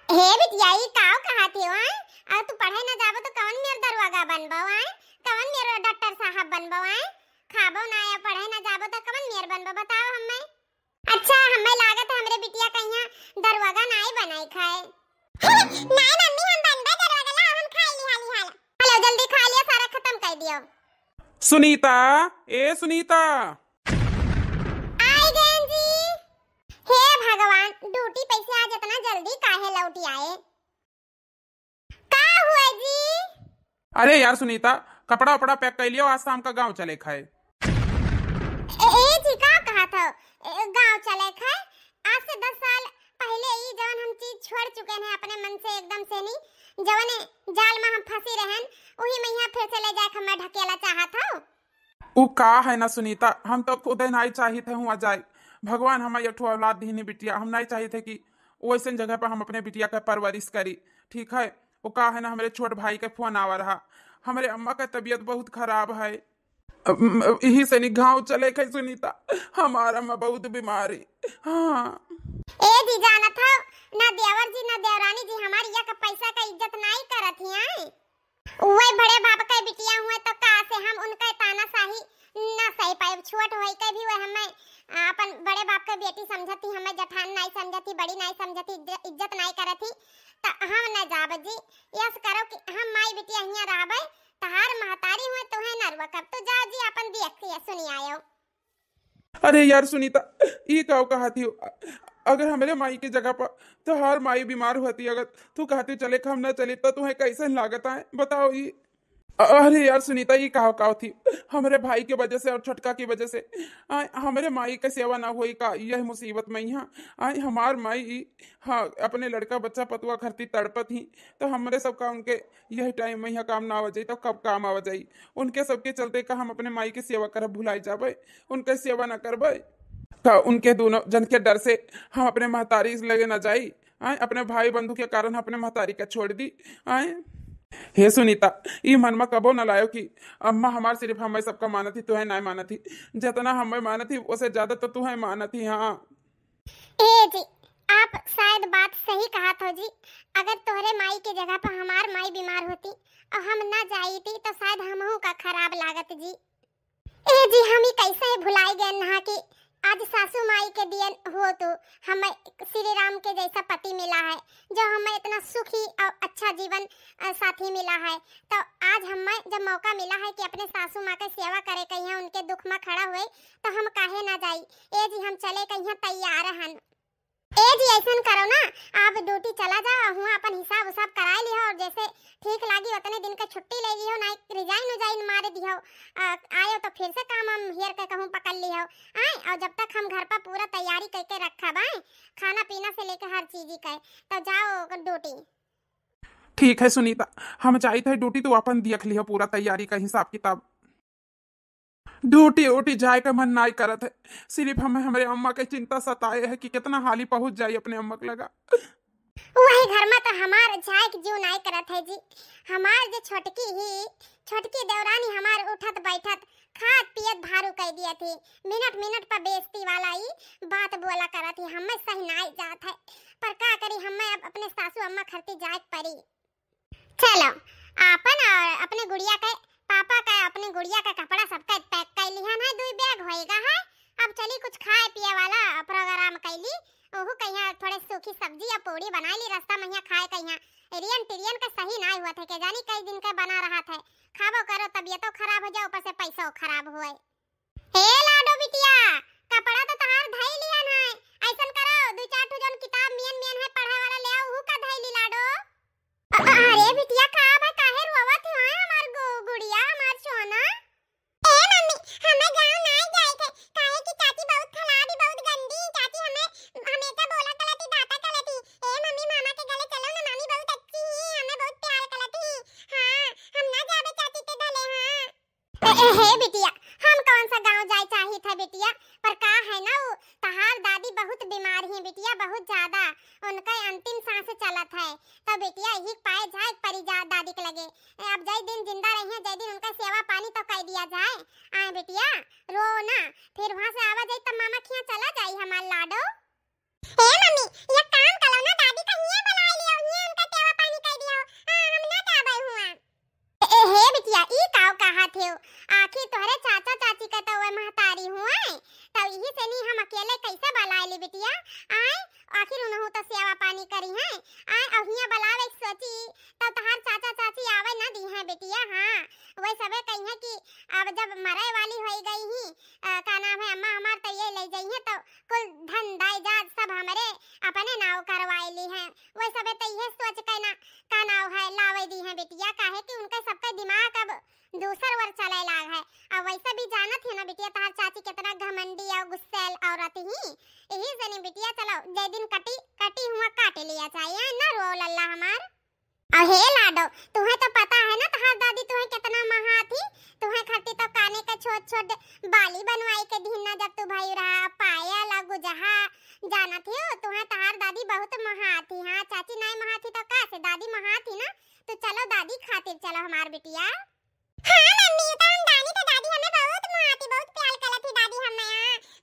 हे बिटिया ई काव कहत हो आय? और तू पढ़े न जाबो तो कौन मेर दरवाजा बनबो आय? कौन मेर डॉक्टर साहब बनबो आय? खाबो ना या पढ़े न जाबो तो कौन मेर बनबो बताओ हम्मे। अच्छा हम्मे लागत है हमरे बिटिया कहिया दरवाजा नाई बनाई खाए। नहीं मम्मी हम बनबे दरवाजा ला हम खाई ली हाली हाल। हेलो जल्दी खा लिया सारा खत्म कर दियो। सुनीता, ए सुनीता। आई गए जी। हे भगवान ड्यूटी पैसे आज इतना जल्दी काहे लौटी आए? का हुआ जी? अरे यार सुनीता, कपड़ा वपड़ा पैक कर लियो, आज शाम का गांव चले खाए। जी का कहा था गांव चले खाए? आज से 10 साल पहले ही जवन हम चीज छोड़ चुके हैं अपने मन से एकदम से नहीं। जवने जाल में हम फंसी रहन वही में यहाँ फिर से ले जाके मैं ढकेला चाहत हूँ। वो का है ना सुनीता, हम तो खुद नहीं चाहिए थे हुआ जाए। भगवान हमें एक औलाद दीनी बिटिया, हम नहीं चाहिए थे कि वैसे जगह पर हम अपने बिटिया का परवरिश करी। ठीक है, वो का है ना हमारे छोट भाई का फोन आवा रहा, हमारे अम्मा का तबीयत बहुत खराब है, यही से नहीं गाँव चले गए सुनीता, हमारा अम्मा बहुत बीमारी। हाँ ए जी जाना था ना देवर जी ना देवरानी जी हमारी या का पैसा का इज्जत नहीं करत ही। वही बड़े बाप का बिटिया हुए तो का से हम उनका तानाशाही ना सही पाए। छोट होई के भी वो हमें अपन बड़े बाप का बेटी समझती, हमें जठान नहीं समझती, बड़ी नहीं समझती, इज्जत नहीं करती। तो हम न जाब जी, यस करो कि हम माई बिटिया हिया रहबे, तहार महतारी हुए तो है नरवा कब तो जाओ जी अपन देख के सुनी आयो। अरे यार सुनीता, ये क्या कहती हो? अगर हमारे माई की जगह पर तो हर माई बीमार होती, अगर तू कहती चले हम ना चले तो तुम्हें कैसे लागत है बताओ ये। अरे यार सुनीता, ये कहा थी हमारे भाई की वजह से और छोटका की वजह से हमारे माई का सेवा ना हुई का, यह मुसीबत में यहाँ आई हमार माई। हाँ अपने लड़का बच्चा पतुआ खरती तड़पत ही, तो हमारे सबका उनके यही टाइम में यहाँ काम ना आ जाई तो कब काम आ जाई। उनके सबके चलते का हम अपने माई की सेवा करब भुलाई जाबे, उनके सेवा ना करबे का उनके दोनों जन के डर से हम अपने महतारी लगे ना जाई। आए अपने भाई बंधु के कारण अपने महतारी का छोड़ दी। आए हे सुनीता, ये मन में कबो न लायो कि अम्मा हमार सिर्फ हमें सबका माना थी, तुहे नहीं माना थी। जितना हमें माना थी उससे ज्यादा तो तुहे माना थी। हाँ ए जी आप शायद बात सही कहा था जी। अगर तोहरे माई के जगह पर हमार माई बीमार होती और हम ना जाई थी तो शायद हमहू का खराब लागत जी। ए जी हम ही कैसे भुलाई गए ना कि आज सासू माई के दिए हो तो हमें श्री राम के जैसा पति मिला है, जो हमें इतना सुखी और अच्छा जीवन साथी मिला है। तो आज हमें जब मौका मिला है कि अपने सासू माँ की सेवा करे कहीं उनके दुख में खड़ा हुए तो हम काहे ना जाई। ए जी हम चले कहीं तैयार हन। ए जी ऐसा करो ना, आप ड्यूटी चला जाओ, हुआ अपन हिसाब उसाब कराए लियो और जैसे ठीक लागी उतने दिन का छुट्टी ले लियो, ना रिजाइन उजाइन मारे दियो। आयो तो फिर से काम हम हियर के कहूं पकड़ लियो। आए और जब तक हम घर पर पूरा तैयारी करके रखा बाए, खाना पीना से लेकर हर चीज का, तो जाओ ड्यूटी। ठीक है सुनीता, हम चाहिए थे ड्यूटी तो अपन देख लियो पूरा तैयारी का हिसाब किताब। ड्यूटी उटी जाए का मन नहीं करत है, सिर्फ हमें हमारे अम्मा की चिंता सताए है कि कितना हाली पहुंच जाए अपने अम्मा के लगा। वही घर में तो हमार जाए के जीव नहीं करत है जी। हमार जो छोटकी देवरानी हमार उठत बैठत खात पियत भारू कह दिया थी, मिनट मिनट पर बेइज्जती वाला ही बात बोला करत थी। हमें सही नहीं जात है, पर का करी हमें अब अपने सासू अम्मा खरती जाए पड़ी। चलो आपन और अपने गुड़िया के पापा का अपने गुड़िया का कपड़ा सबका पैक कर लिया है, 2 बैग होएगा है। अब चली कुछ खाए पिए वाला प्रोग्राम कैली, ओहु कहिया थोड़े सूखी सब्जी या पूरी बना ली रास्ता में यहाँ खाए कहिया। एरियन टिरियन का सही ना हुआ था के जानी कई दिन का बना रहा था। खाबो करो तबीयतो खराब हो जाए ऊपर से पैसा खराब हुए। हे लाडो बिटिया कपड़ा तो तहार धई लिया है, ऐसन करो 2-4 ठो जन किताब मियन मियन है पढ़े वाला ले आओ, ओहु का धई ली लाडो। अरे बिटिया का भाई काहे रोवत है हमार गुड़िया हमार सोना? ए मम्मी हमें गांव नहीं जाए थे काहे कि चाची बहुत खराब है, बहुत गंदी चाची हमें हमेशा बोला करती दाता करती। ए मम्मी मामा के गले चलो ना, मामी बहुत अच्छी है, हमें बहुत प्यार करती। हां हम ना जाबे चाची के गले। हां हे बिटिया हम कौन सा गांव जाए चाहिए था बिटिया, पर का है ना वो तहार दादी बहुत बीमार है बिटिया, बहुत ज्यादा उनका अंतिम सांस चलत है। तो बिटिया ही पाए जाए परी जा दादी के लगे। अब जय दिन जिंदा रही है जय दिन उनका सेवा पानी तो कर दिया जाए। आए बिटिया रो ना, फिर वहां से आवा जाए तब मामा खिया चला जाए हमार लाडो। ए मम्मी ये काम करो ना, दादी का हिया बुला लियो सेवा पानी करी है। आए अहिया बलावे सोची तब तहार चाचा चाची आवे ना दी है बेटिया। हाँ वही सबे कही है कि अब जब मरे वाली हो गई ही का नाम है अम्मा हमार तो ये ले जाई है तो कुल धन दायजाद सब हमारे अपने नाव करवाई ली है। वही सबे तो ये सोच के ना का नाव है लावे दी है बेटिया। काहे कि उनका सबका दिमाग अब दूसर वर चले लाग है। अब वैसा भी जानत है ना बेटिया तहार चाची कितना घमंडी और गुस्सैल औरत ही। यही जनी बेटिया चलो जे दिन कटी हुआ काट लिया चाहिए ना रो लल्ला हमार। अब हे लाडो तुम्हें तो पता है ना तहार दादी तुम्हें कितना महा थी। तुम्हें खाती तो काने का छोट छोट बाली बनवाई के दिन ना जब तू भाई रहा पायल गुजहा जाना थी तुम्हें तहार दादी बहुत महा थी। हाँ चाची नहीं महा थी तो का से दादी महा थी ना। तो चलो दादी खातिर चलो हमार बिटिया। हाँ मम्मी तो हम दादी हमें बहुत महा थी बहुत प्यार करत थी दादी हमें।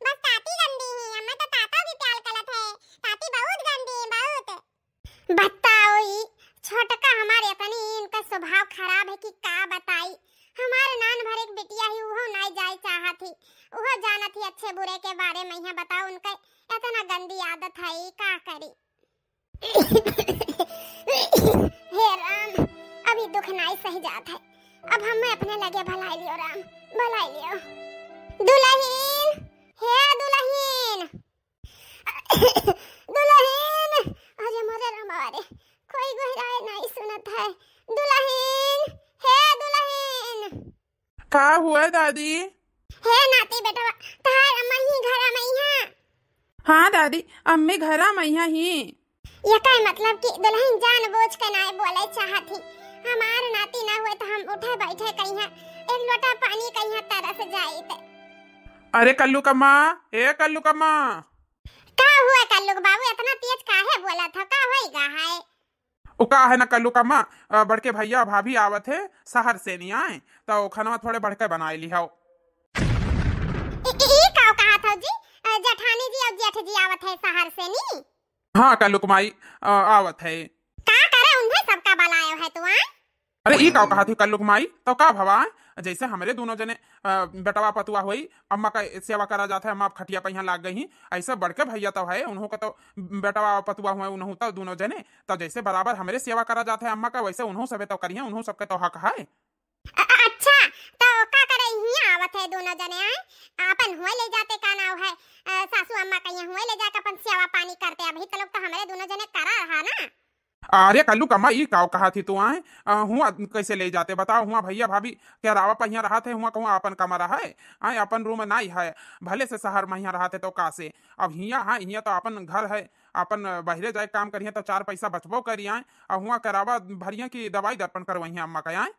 बस ताती गंदी ही हमें तो ताता भी प्यार करत है। ताती बहुत गंदी बहुत। बताओ ई छोटका हमारे अपनी इनका स्वभाव खराब है कि का बताई। हमारे नान भर एक बिटिया ही वो नहीं जाए चाहत थी। वो जानत ही अच्छे बुरे के बारे में। यहाँ बताओ उनका इतना गंदी आदत है का करी। हे राम अभी दुख नहीं सही जात है। अब हमें अपने लगे भलाई लियो राम भलाई लियो। दुल्हन हे दुल्हन दुल्हन अरे मोरे रमारे कोई गहराई नहीं सुनत है। दुल्हन हे दुल्हन। का हुआ दादी? हे नाती बेटा तार अम्मा ही घरा में है। हाँ दादी अम्मी घरा में ही। ये का मतलब कि दुल्हन जानबूझ के नहीं बोले चाहती। हमार नाती ना हुए तो हम उठे बैठे कहीं एक लोटा पानी कहीं तरस जाई ते। अरे कल्लू कम्मा ए कल्लू कम्मा। का हुआ कल्लू बाबू इतना तेज काहे बोला था का होएगा है? ओ का है ना कल्लू कम्मा बड़के भैया भाभी आवत है शहर से नहीं आए तो खाना थोड़े बढ़के बनाई ली हो। ई का कहा था जी जेठानी जी और जेठ जी आवत है शहर से नहीं? हाँ कल्लू कमाई आवत है। का करे उन्हें सबका बुलायो है तू? अरे ई का कहा थी कल्लू कमाई तो का भवा जैसे हमारे दोनों जने बेटवा पतुआ हुई अम्मा का सेवा करा जाता है। अम्मा खटिया पे यहाँ लाग गई ऐसे बड़के भैया तो है उन्हों का तो बेटवा पतुआ हुए उन्हों तो दोनों जने तो जैसे बराबर हमारे सेवा करा जाता है अम्मा का वैसे उन्हों सबे तो करिए उन्हों सबके तो हक है। अच्छा तो का करे ही आवत है दोनों जने आए अपन हुए ले जाते का नाव है सासू अम्मा का यहाँ हुए ले जाकर अपन सेवा पानी करते। अभी तो लोग तो हमारे दोनों जने करा रहा ना। अरे कल्लू कम्मा ई का कहा थी तू आए हुआ कैसे ले जाते बताओ। हुआ भैया भाभी क्या रावा पहिया रहा थे हुआ कहूँ अपन कमरा है आए अपन रूम नहीं है भले से शहर में रहा थे तो का से अब हिया हाँ हिया तो अपन घर है अपन बहरे जाए काम करिए तो चार पैसा बचबो करिए आए और हुआ करावा भरिया की दवाई दर्पण करवाई अम्मा का आए।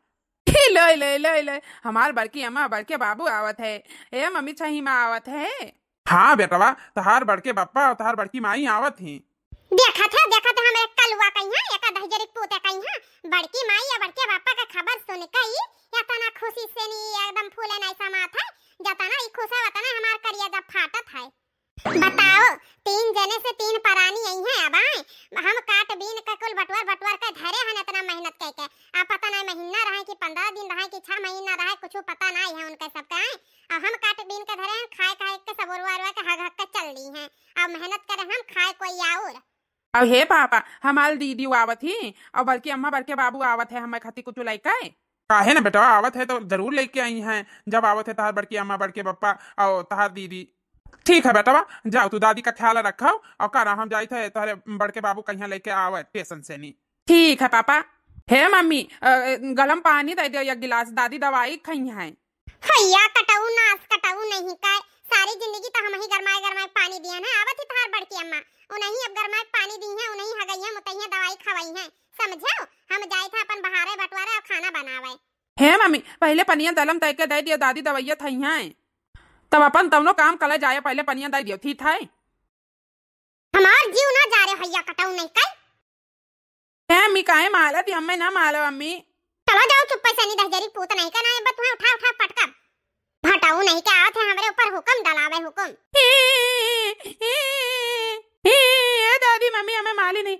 ले ले ले ले हमार बड़की अम्मा बड़के बाबू आवत है ए मम्मी छही माँ आवत है। हाँ बेटवा तहार बड़के बप्पा और तहार बड़की माई आवत ही। देखा था हमें कलुआ कहीं एक दहजरी पोते कहीं बड़की माई या बड़के पापा का खबर सुन कई यातना खुशी से नहीं एकदम फूले नहीं समात है जतना ई खुशा वतना हमार करिया जब फाटत है। बताओ तीन जने से तीन परानी आई है। अब आए हम काट बीन का कुल बटवर का धरे हैं इतना मेहनत करके। आप पता नहीं महीना रहे कि 15 दिन रहे कि 6 महीना रहे कुछ पता नहीं है उनका सबका है। अब हम काट बीन का धरे हैं खाए के सब उरवा के हग के चल ली हैं। अब मेहनत करे हम खाए कोई और। अब हे पापा हमार दीदी आवत ही और बड़की अम्मा बड़के बाबू आवत है हमारे खातिर कुछ लाइक है। काहे ना बेटा आवत है तो जरूर लेके आई हैं जब आवत है तहार बड़की अम्मा बड़के बप्पा और तहार दीदी। ठीक है बेटा जाओ तू दादी का ख्याल रखो और करा हम जाए थे तुम्हारे बड़के बाबू कहीं लेके आवे स्टेशन से नहीं। ठीक है पापा। हे मम्मी गलम पानी दे दियो एक गिलास दादी दवाई खई है। भैया कटाऊ नास कटाऊ नहीं का सारी जिंदगी तो हम ही गरमाए पानी दिए ना। आवत ही तहार बड़की अम्मा उन्हीं अब गरमाए पानी दी है उन्हीं हगई है मुतैया दवाई खवाई है समझो। हम जाए था अपन बहारे बटवारे और खाना बनावे। हे मम्मी पहले पनिया दलम तय के दे दियो दादी दवाइया थई है तब अपन तवनो काम कले जाए पहले पनिया दे दियो ठीक है। हमार जीव ना जा रे भैया कटाऊ नहीं का। हे अम्मी काहे मालत हमें ना मालो अम्मी। चलो जाओ चुप से नहीं दहजरी पूत नहीं का ना बस उठा पटका भटाऊ नहीं के आवत है हमारे ऊपर हुक्म डलावे हुक्म। दादी मम्मी हमें माली नहीं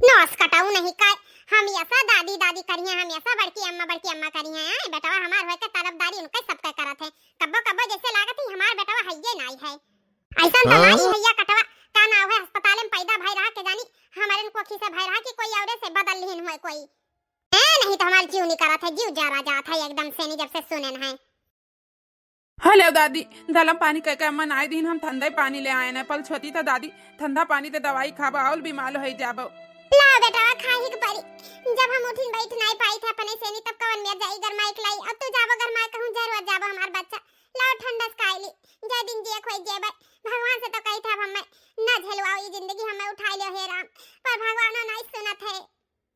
नौस कटाऊ नहीं का। हम ऐसा दादी करिए हम ऐसा बड़की अम्मा करिए हैं बेटवा हमार होए के तरफदारी उनके सबके करत है। कब्बो जैसे लागत ही हमार बेटवा हइये नहीं है। ऐसा दलाई हैया कटवा का नाव है अस्पताल में पैदा भाई रहा के जानी हमारे को खी से भाई रहा कि कोई और से बदल लीन हुए कोई नहीं तो हमार जीव नहीं करा था जीव जा रहा जाता है एकदम से नहीं जब से सुने है। हेलो दादी गलम पानी कह के अम्मा आए दिन हम ठंडा पानी ले आए न पल छोटी था दादी ठंडा पानी ते दवाई खाबा और बीमार हो जाबो। ला बेटा खाही के परी जब हम उठिन बैठ नहीं पाई था अपने से नहीं तब कवन में जाई गरमाई के लाई अब तू जाबो गरमाई कहूं जरूर जाबो हमार बच्चा लाओ ठंडा खाईली जय दिन जिए खोई जेबे भगवान से तो कही था हम न झेलवाओ ये जिंदगी हमें उठा लियो हे राम पर भगवान नहीं सुनत है।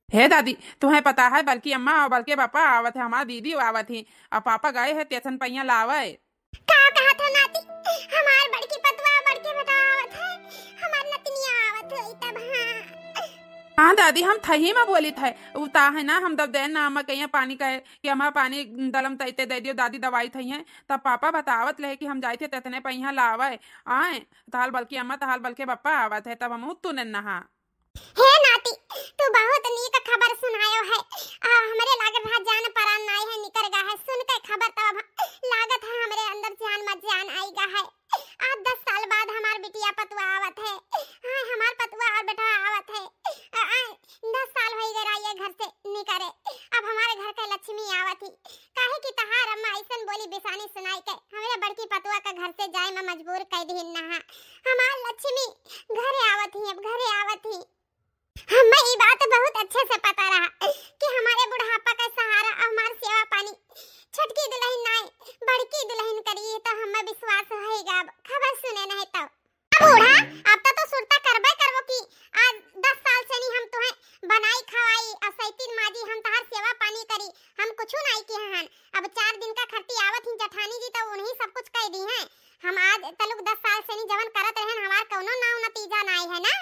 हे दादी तुम्हें पता है बल्कि अम्मा और बल्कि पापा आवत है हमारी दीदी आवत थी और पापा गए है स्टेशन पहिया लावे का कहा था नाती हमार बड़की पतवा बड़के बेटा आवत है हमार नतनिया आवत है तब हाँ दादी हम थही में बोली थे उता है ना हम दब दे ना अम्मा कहीं पानी कहे कि अम्मा पानी दलम तैते दे दियो दादी दवाई थई है तब पापा बतावत ले कि हम जाए थे ततने पहिया लावे आए ताल बल्कि अम्मा ताल बल्कि पापा आवत है तब हम तू नहा हे नाती तू बहुत नीक खबर सुनायो है हमरे लागत रहा जान परान नहीं है निकर गा है सुन के खबर तब लागत है हमरे अंदर जान मत जान आईगा है आज 10 साल बाद हमार बिटिया पतवा आवत है हां हमार पतवा और बेटा आवत है 10 साल हो गए ये घर से निकरे अब हमारे घर के लक्ष्मी आवत ही काहे कि तहार अम्मा ऐसन बोली बिसानी सुनाई के हमरे बड़की पतवा का घर से जाए में मजबूर कर दीन ना हमार लक्ष्मी घरे आवत ही अब घरे आवत ही हमें ये बात बहुत अच्छे से पता रहा कि हमारे बुढ़ापा का सहारा हमार सेवा पानी छटकी दुल्हन नहीं बड़की दुल्हन करी तो हमें विश्वास होएगा खबर सुने नहीं तो बूढ़ा अब तो सुरता करबे करबो कि आज 10 साल से नहीं हम तुम्हें बनाई खवाई असैतीन माजी हम तहार सेवा पानी करी हम कुछ नहीं किए हैं अब 4 दिन का खर्ची आवत ही जठानी जी तो उन्हीं सब कुछ कह दी है हम आज तलुक 10 साल से नहीं जवन करत रहन हमार कोनो नाव नतीजा नहीं है ना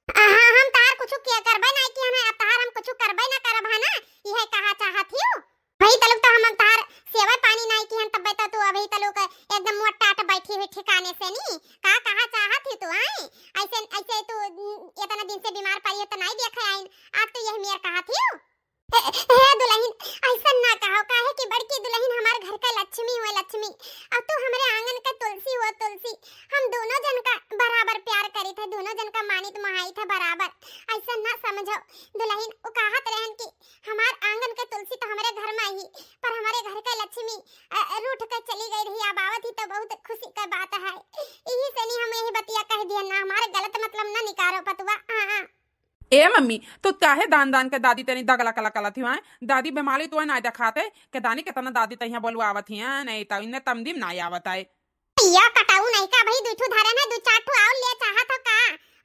हम तार कुछ किया करबे नहीं कि हमें अब तार हम कुछ करबे ना करब है ना यह कहा चाहत हियो भाई तलुक तो हम तार सेवा पानी नहीं कि हम तब तो तू अभी तलुक एकदम मोटाट बैठी हुई ठिकाने से नहीं का कहा चाहत ही तू आई ऐसे ऐसे तू इतना दिन से बीमार पड़ी हो तो नहीं देखे आइन आज तो यह मेर कहा थी हे दुल्हन ऐसा ना कहो काहे कि बड़की दुल्हन हमार घर का लक्ष्मी हो लक्ष्मी अब तू हमारे आंगन का तुलसी हो तुलसी हम दोनों जन का बराबर प्यार करी थे दोनों जन का मानित महाई था बराबर ऐसा ना समझो दुल्हन वो कहत रहन कि हमार आंगन का तुलसी तो हमारे घर में ही पर हमारे घर का लक्ष्मी रूठ कर चली गई रही अब आवत ही तो बहुत खुशी का बात है यही से नहीं हम यही बतिया कह दिया ना हमारे गलत मतलब ना निकालो पतवा हां ए मम्मी तू काहे दान दान के दादी तेरी दगला कला कला थी दादी बीमारी तो ना दिखाते के दानी कितना दादी तहिया बोलवा आवत ही नहीं तो इन्ने तमदीम ना आवत है या कटाऊ नहीं का भाई दुठू धरे ना दु चार ठू और ले चाहत हो का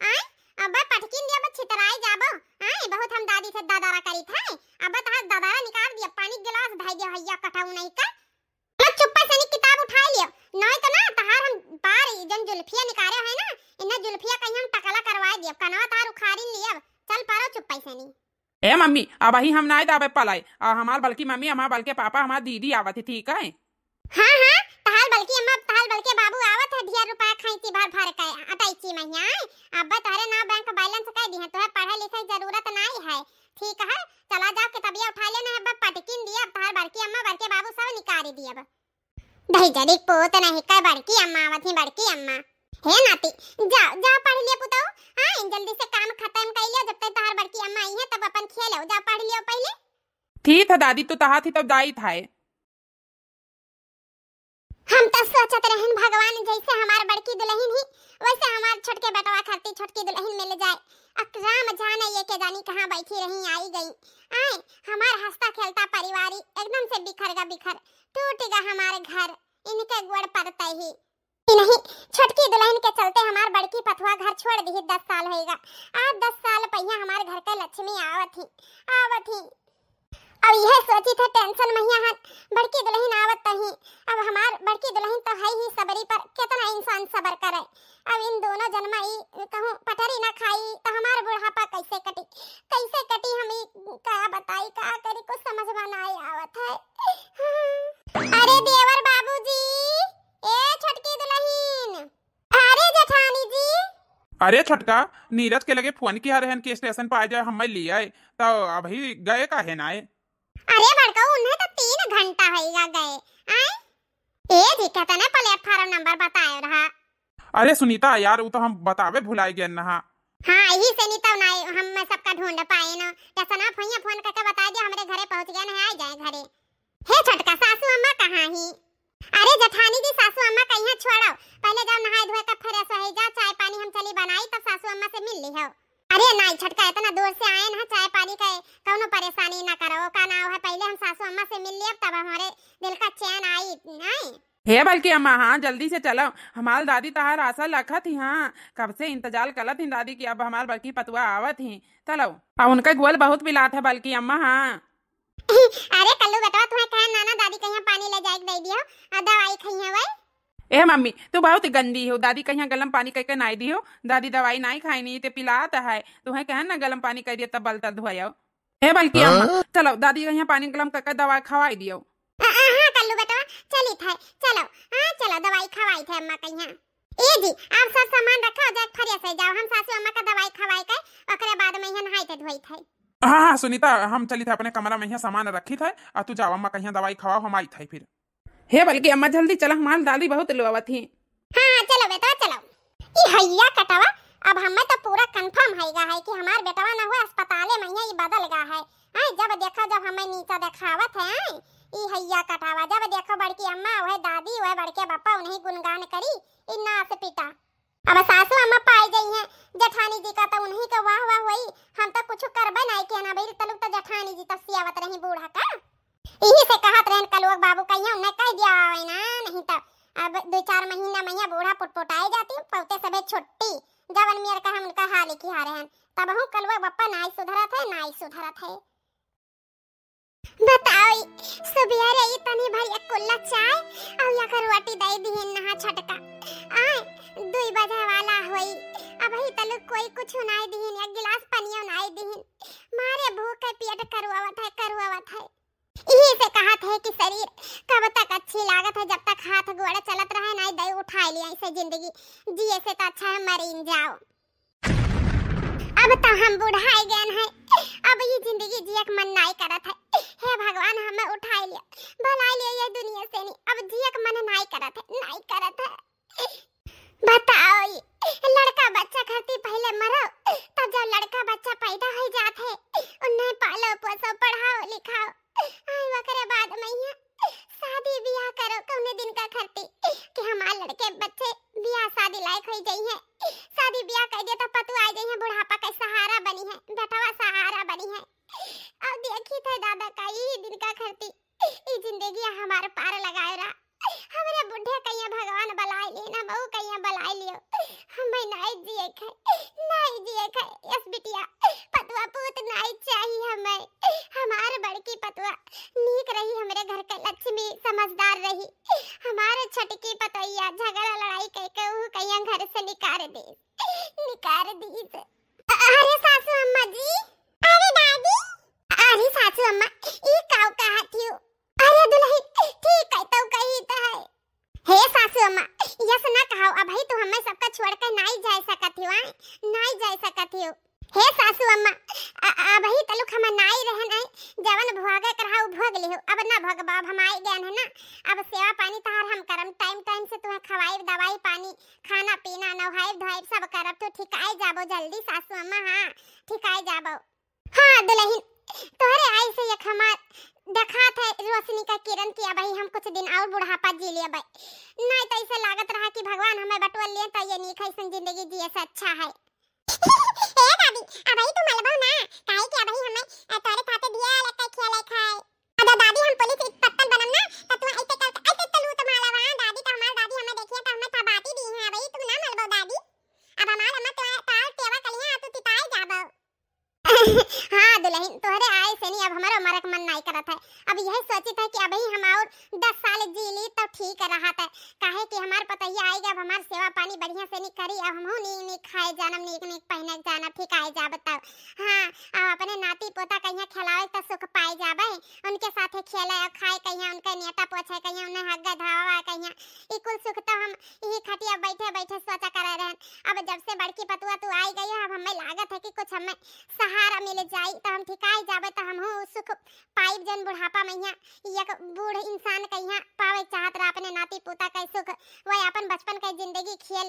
आय अब पटकिन दिया बस छितराई जाबो आय बहुत हम दादी से दादारा करी थे अब तहां दादारा निकाल दिया पानी गिलास धाई दिया हैया कटाऊ नहीं का चुप से नी किताब उठा लियो नहीं तो ना तहार हम पार जन जुल्फिया निकाले है ना इन्ना जुल्फिया कहीं हम टकला करवा दिया कनवा तार उखाड़ी लिया चल पारो चुप से नी ए मम्मी अब ही हम नहीं दावे पलाई हमार बल्कि मम्मी हमार बल्कि पापा हमार दीदी आवत है ठीक है हां हां तहाल बल्कि अम्मा तहाल बल्कि बाबू आवत है 10 रुपया खाईची भर भर के अटाईची महीना अब तारे ना बैंक बैलेंस कह दी है तोहे पढ़े लिखे जरूरत नहीं है ठीक है चला जा के तबिया उठा लेना है अब पटकिन दिया तहाल बल्कि अम्मा बल्कि बाबू सब निकाल दिया अब दही जड़ी पोत नहीं का बड़की अम्मा आवत है बड़की अम्मा हे नाती जा जा पढ़ लिया पुताओ हां जल्दी से काम खत्म कर लियो जब तक तहार बड़की अम्मा आई है तब अपन खेलो जा पढ़ लियो पहले ठीक है दादी तू तहा थी तब दाई था हम तो सोचत रहन भगवान जैसे हमार बड़की दुल्हन ही वैसे हमार छोटके बेटवा खाती छोटकी दुल्हन मिल जाए अकराम जाने ये के जानी कहां बैठी रही आई गई आए हमार हंसता खेलता परिवार एकदम से बिखर टूटेगा हमारे घर इनके गोड़ पड़ता ही नहीं छोटकी दुल्हन के चलते हमार बड़की पथवा घर छोड़ दी 10 साल होएगा आज 10 साल पहिया हमारे घर के लक्ष्मी आवत ही अब यह सोची थे टेंशन मैया हाथ बड़की दुल्हन आवत ही अब हमार बड़की दुल्हन तो है ही सबरी पर कितना इंसान सबर करे अब इन दोनों जन्मा ही कहूं पटरी ना खाई तो हमार बुढ़ापा कैसे कटी हम क्या बताई का करी कुछ समझ में ना आवत है अरे देवर बाबूजी ए छोटकी दुल्हन अरे जेठानी जी अरे छटका नीरज के लगे फोन किया रहन के स्टेशन पर आ जाए हम लिया तो अभी गए का है ना अरे बड़का उन्हें तो 3 घंटा होएगा गए आए ए जी कहता ना प्लेटफार्म नंबर बताए रहा अरे सुनीता यार, वो तो हम बतावे भुलाए गए ना। हाँ यही से नहीं तो नहीं हम सबका ढूंढ पाए ना। जैसा ना भैया फोन करके बता दिया हमारे घरे पहुंच गया ना, आ जाए घरे। हे छोटका सासू अम्मा कहाँ ही? अरे जठानी जी सासू अम्मा कहीं छोड़ो, पहले जाओ नहाए धोए का फ्रेश हो जा, चाय पानी हम चली बनाई तब सासू अम्मा से मिल ली हो। अरे नहीं छोटका, इतना दूर से आए ना, चाय पानी का कौनो परेशानी ना करो का नाव है, पहले हम सासू अम्मा से मिल लिए तब हमारे दिल का चैन आई नहीं। हे बल्कि अम्मा हाँ जल्दी से चलो, हमार दादी तहार आशा लखत थी। हाँ कब से इंतजार करत थी दादी की, अब हमार बल्कि पतुआ आवत ही। चलो अब उनका गोल बहुत पिलात है बल्कि अम्मा। हाँ अरे कल्लू बेटा तुम्हें कहे नाना दादी कहीं पानी ले जाके दे दियो और दवाई खाई है वही। ए मम्मी तू बहुत गंदी हो, दादी कहीं गलम पानी करके नाई दी हो, दादी दवाई नहीं खाई नहीं ते पिलात है, तुम्हें कहे ना गलम पानी कर दिया तब बल तक धोयो। हे बल्कि अम्मा चलो दादी कहीं पानी गलम करके दवाई खवाई दियो। हाँ कल्लू बेटा चली थे, चलो हाँ चलो दवाई खवाई थे अम्मा कहीं। ए जी आप सब सामान रखो, जाके फ्रेश हो जाओ, हम सासू अम्मा का दवाई खवाई के ओकरे बाद में नहाई थे धोई थे। हाँ हाँ सुनीता, हम चली थे अपने कमरा में, यहाँ सामान रखी थे और तू जाओ अम्मा कहीं दवाई खवाओ, हम आई थे फिर। हे बल्कि अम्मा जल्दी चलो, हमारी दादी बहुत लोवत थी। हाँ चलो बेटा चलो। ई हैया कटवा अब हमें तो पूरा कंफर्म है कि हमार बेटवा ना हुआ अस्पताले में ही बदल गया है। जब देखो जब हमें नीचा दिखावत है ई हैया कटावा, जब देखो बड़की अम्मा वह दादी वह बड़के पापा उन्हीं गुणगान करी इन्ना से पिटा। अब सासू अम्मा पाई गई हैं जठानी जी का तो उन्हीं का वाह वाह हुई, हम तो कुछ करबे नहीं किया ना भाई, तलुक तो जठानी जी तो सियावत रही बूढ़ा का। यही से कहत रहन कलुआ बाबू कहिया उन्हें कह दिया है ना, नहीं तो अब 2-4 महीना मैया बूढ़ा पुटपुटाई जाती पौते सबे छुट्टी जवन मेर का हम उनका हाल की हारे हैं, तब हूं कलुआ बप्पा नाई सुधरत है नाई सुधरत है। बताओ सुबह रे तनी भर एक कुल्ला चाय और या कर रोटी दे दी नहा छटका आए 2 बजे वाला होई, अब ही तलु कोई कुछ नहीं दी, एक गिलास पानी नहीं दी, मारे भूख के पेट करवावत है। यही से कहत है कि शरीर कब तक अच्छी लागत है, जब तक हाथ गोड़ चलत रहे नहीं दे उठा लिया इसे जिंदगी जिए से तो अच्छा है मरीन जाओ। अब तो हम बुढ़ाई गए हैं, अब ये जिंदगी जिए के मन नहीं करत है। हे भगवान हमें उठा लिया भलाई लिया ये दुनिया से नहीं, अब जिए के मन नहीं करत है। बताओ ये लड़का बच्चा खाती पहले मरो तब जब लड़का बच्चा पैदा हो जाते उन्हें पालो पोसो पढ़ाओ लिखाओ, आई वकरे बाद में ये शादी ब्याह करो कौने दिन का खर्ती कि हमारे लड़के बच्चे ब्याह शादी लायक हो जाई है, शादी ब्याह कर दिया तो पतु आ जाई है, बुढ़ापा का सहारा बनी है, बेटवा सहारा बनी है। अब देखी थे दादा का ये दिन का खर्ती ये जिंदगी हमारे पार लगाए रहा, हमरे बुढ़े कहिया भगवान बलाई लेना बहू कहिया बलाई लियो, हमें नहीं जिए खे यस बिटिया पतुआ पूत नहीं चाहिए हमें, हमारे बड़की पतुआ नीक रही, हमरे घर के लक्ष्मी समझदार रही, हमारे छोटकी पतैया झगड़ा लड़ाई करके वो कहिया घर से निकाल दी। अरे सासू अम्मा जी, अरे दादी, अरे सासू अम्मा ई काऊ कहती हो, अरे दुल्हन ठीक है तो कही तो है। हे सासू अम्मा यस ना कहो, अब ही तो हमें सबका छोड़ कर नहीं जा सकती हो, नहीं जा सकती हो। हे सासू अम्मा अब ही तलुक हम नहीं रहन है, जवन भोगे करहाउ भोग लिहो, अब ना भोगबा हम आई गए है ना, अब सेवा पानी तहार हम करम, टाइम से तुम्हें खवाई दवाई पानी खाना पीना नहाई धोई सब करब तो ठिकाई जाबो जल्दी सासू अम्मा। हाँ ठिकाई जाबो। हाँ दुल्हन तोहरे आई से एक हमार देखा थे रोशनी का किरण की, अब ही हम कुछ दिन और बुढ़ापा जी लिए भाई, नहीं तो ऐसे लागत रहा कि भगवान हमें बटुआ लिए तो ये नीक ऐसी जिंदगी जिए से अच्छा है। ए दादी अब ही तुम अलबो ना काहे कि अब ही हमें तोरे खाते दिया लका खिया खाए, अब दादी हम पुलिस पत्तल बनम ना तो तू ऐसे तलू तुम्हारा वहां दादी तो हमार दादी हमें देखिए तो हमें थबाती दी है, भाई तुम ना मलबो दादी, अब हमार अम्मा तो ताल सेवा कलिया तू तिताई जाबो। हाँ दुल्हन तोहरे आए से नहीं अब हमारा मरक मन नहीं करत है, अब यही सोची था कि अभी हम और 10 साल जी ली तो ठीक रहा था, काहे कि हमार पतैया आएगा अब हमार सेवा पानी बढ़िया से नहीं करी, अब हम नहीं खाए जानम नीक पहने जाना ठीक आए जा बताओ। हाँ अब अपने नाती पोता कहिया कहिया खिलावे तो सुख पाए जाबे, उनके साथे खेले और खाए कहिया, उनके नेता पोछे कहिया, उन्हें हग्गा धावा कहिया। ई कुल सुख तो हम यही खटिया बैठे बैठे सोचा करे रहन। अब जब से बड़की पतुआ तू आई गई अब हमें लागत है कि कुछ हमें सहारा मिल जाई तो हम ठिकाई जाबे तो हम सुख पाइब जन बुढ़ापा में एक बूढ़ इंसान कहिया पावे चाहत रहा अपने नाती पोता का सुख, वह अपन बचपन का जिंदगी खेल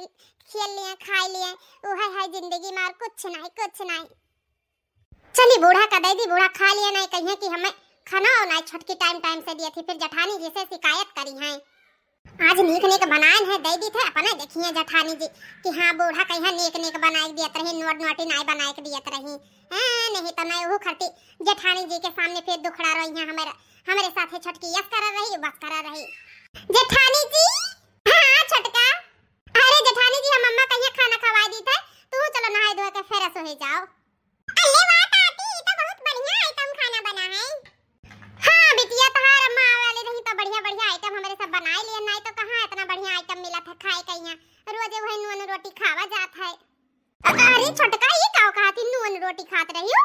लिए खाई लिए, वह है जिंदगी में और कुछ नहीं। चली बूढ़ा का दे दी, बूढ़ा खा लिया नहीं कहिए कि हमें खाना और नहीं छटकी टाइम से दिए थी, फिर जठानी जी से शिकायत करी है। आज नीक बनाए है दे दी थे अपने देखिए जठानी जी कि हाँ बूढ़ा कहिया नीक बनाए दियत रही, नोटी नहीं बनाए के दियत रही। नहीं तो मैं वो खरती जठानी जी के सामने फिर दुखड़ा रही है, हमारे साथे छटकी यस करा रही बस करा रही। जेठानी जी हाँ छटका, अरे जेठानी जी हम अम्मा कहिया खाना खवा दी थे, तू चलो नहाए धोए के फिर सो जाओ। अरे वाह ताती ये तो बहुत बढ़िया आइटम खाना बना है। हाँ बिटिया तहार अम्मा वाले रही तो बढ़िया आइटम हमारे सब बनाए लिए, नहीं तो कहां इतना बढ़िया आइटम मिला था खाए कहिया, रोज वही नून रोटी खावा जात है। अरे छटका ये का कहा थी नून रोटी खात रही हो?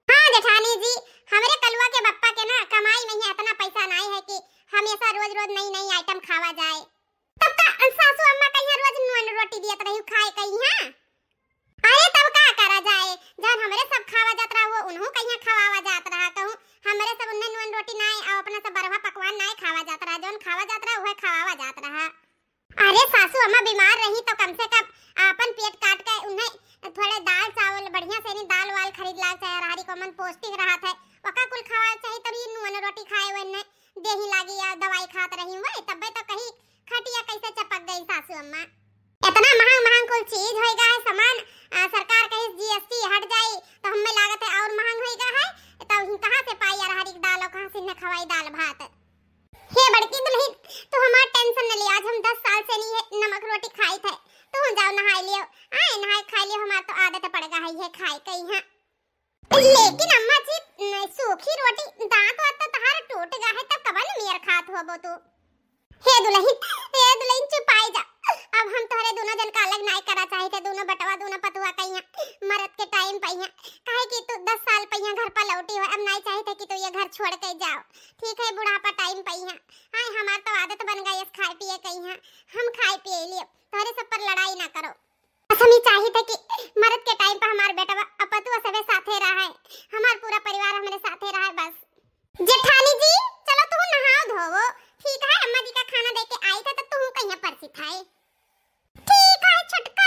हाँ जेठानी जी हमारे कलुआ के बप्पा के ना कमाई में ही इतना पैसा नहीं है कि हमेशा रोज नई आइटम खावा जाए, तब का सासू अम्मा कहिया रोज नून रोटी दियत रही खाए कहिया। अरे तब का करा जाए, जब हमरे सब खावा जात रहा वो उन्हों कहिया खवावा जात रहा, कहूं हमरे सब उन्हें नून रोटी नहीं और अपना सब बरवा पकवान नहीं खावा जात रहा, जोन खावा जात रहा वह खवावा जात रहा। अरे सासू अम्मा बीमार रही तो कम से कम अपन पेट काट के उन्हें थोड़े दाल चावल बढ़िया से नहीं दाल वाल खरीद ला चाहे हरी को मन पौष्टिक रहा था, वका कुल खावा चाहिए तभी नून रोटी खाए वने देही लागी या दवाई खात रही वही तबे तो कहीं खटिया कैसे चपक गई सासू अम्मा। इतना महंग कुल चीज होएगा है सामान, सरकार कहे जीएसटी हट जाए तो हमें लागत है और महंग होएगा है, तो कहां से पाई यार हरी दाल और कहां से न खवाई दाल भात। हे बड़की दुल्हन तू हमार टेंशन न ले, आज हम 10 साल से नहीं नमक रोटी खाई थे, तू जाओ नहाई लियो, आए नहाई खा लियो, हमार तो आदत पड़ गई है खाए कहीं है। लेकिन अम्मा जी सूखी रोटी दांत वात तो तहार टूट गया है तब कबन मेर खात होबो तू। हे दुल्हन चुपाई जा, अब हम तोहरे दोनों जन का अलग नहीं करा चाहे थे, दोनों बटवा दोनों पतुआ कहिया मरद के टाइम पहिया काहे कि तू 10 साल पहिया घर पर लौटी हो, अब नहीं चाहे थे कि तू ये घर छोड़ के जाओ, ठीक है बुढ़ापा टाइम पहिया। हां हमार तो आदत बन गई है खाए पिए कहिया, हम खाए पिए लिए तोहरे सब पर लड़ाई ना करो। असमी चाहिए थे कि मरद के टाइम पर हमार बेटा पतुआ सबे साथे रहा है, हमार पूरा परिवार हमारे साथे रहा है बस। जेठानी जी चलो तू नहाओ धोवो, ठीक है अम्मा जी का खाना देके आई था तो तू कहीं परसी खाए। ठीक है छटका।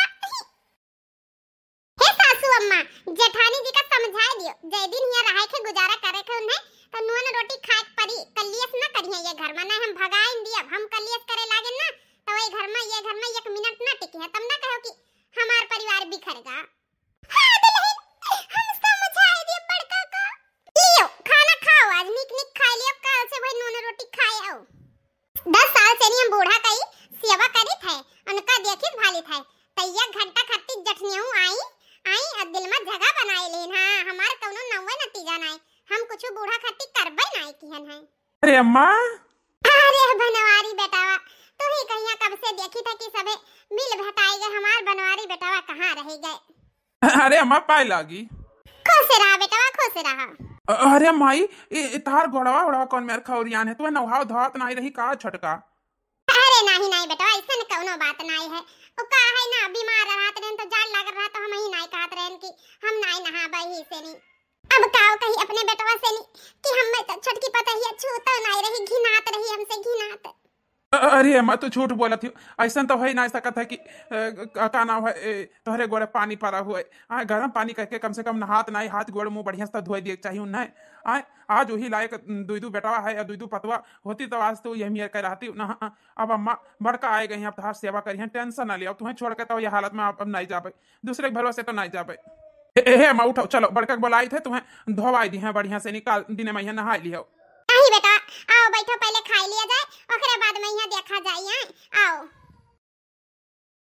हे सासू अम्मा जेठानी जी का समझा दियो, जय दिन यहाँ रहे के गुजारा करे के उन्हें तो नून रोटी खाए परी, कलियस ना करिए ये घर में, ना हम भगाएं दिया हम कलियस करे लागे ना तो ये घर में 1 मिनट ना टिके है, तब ना कहो कि हमार परिवार बिखरेगा। हां दुल्हन हम समझा दिए बड़का का, लियो खाना खाओ आज नीक खा लियो, कल से वही नून रोटी खाए आओ। 10 साल से नहीं हम बूढ़ा कई सेवा करी थे, उनका देखित भाली थे, तैया घंटा खत्ती जठनियों आई और दिल में जगह बनाए लेन। हां हमार कौनो नवे नतीजा नहीं, हम कुछ बूढ़ा खत्ती करबे नहीं किहन है। अरे अम्मा, अरे बनवारी बेटावा तू ही कहिया कब से देखी था कि सबे मिल भेटाई गए, हमार बनवारी बेटावा कहां रह गए। अरे अम्मा पाए लागी, खुश रहा बेटावा खुश रहा। अरे माई तार गोड़वा कौन मेर खौरियान है, तू नहाव धोत नहीं रही का छटका? अरे नहीं बेटा ऐसा कौनो बात नहीं है, ओ का है ना बीमार रहत रहन तो जाड़ लग रहा तो हम ही नहीं कहत रहन कि हम नहीं नहाबे ही से नहीं, अब काओ कही अपने बेटवा से नहीं कि हम में छटकी पता ही छूता नहीं रही, घिनात रही हमसे घिनात। अरे अम्मा तू झूठ बोलत थी, ऐसा तो हो नहीं सकत है कि का नाम है तोहरे गोड़े पानी पड़ा हुआ है, गर्म पानी करके कम से कम नहात नहीं, हाथ गोड़ मुंह बढ़िया से धोए दिए चाहिए उन्हें। आज वही लायक दुई बेटवा है या दुई पतवा होती तो आज तो यही मेर कर रहती ना। अब अम्मा बड़का आए गई अब तहार सेवा करी, टेंशन ना लिया, तुम्हें छोड़ के तो ये हालत में अब नहीं जाबे, दूसरे के भरोसे तो नहीं जाबे। हे अम्मा उठो चलो, बड़का बोलाई थे तुम्हें धोवाई दी है बढ़िया से, निकाल दिन में नहा लियो। नहीं बेटा आओ बैठो पहले खा लिया जाए, ओकरे बाद में यहाँ देखा जाए। आओ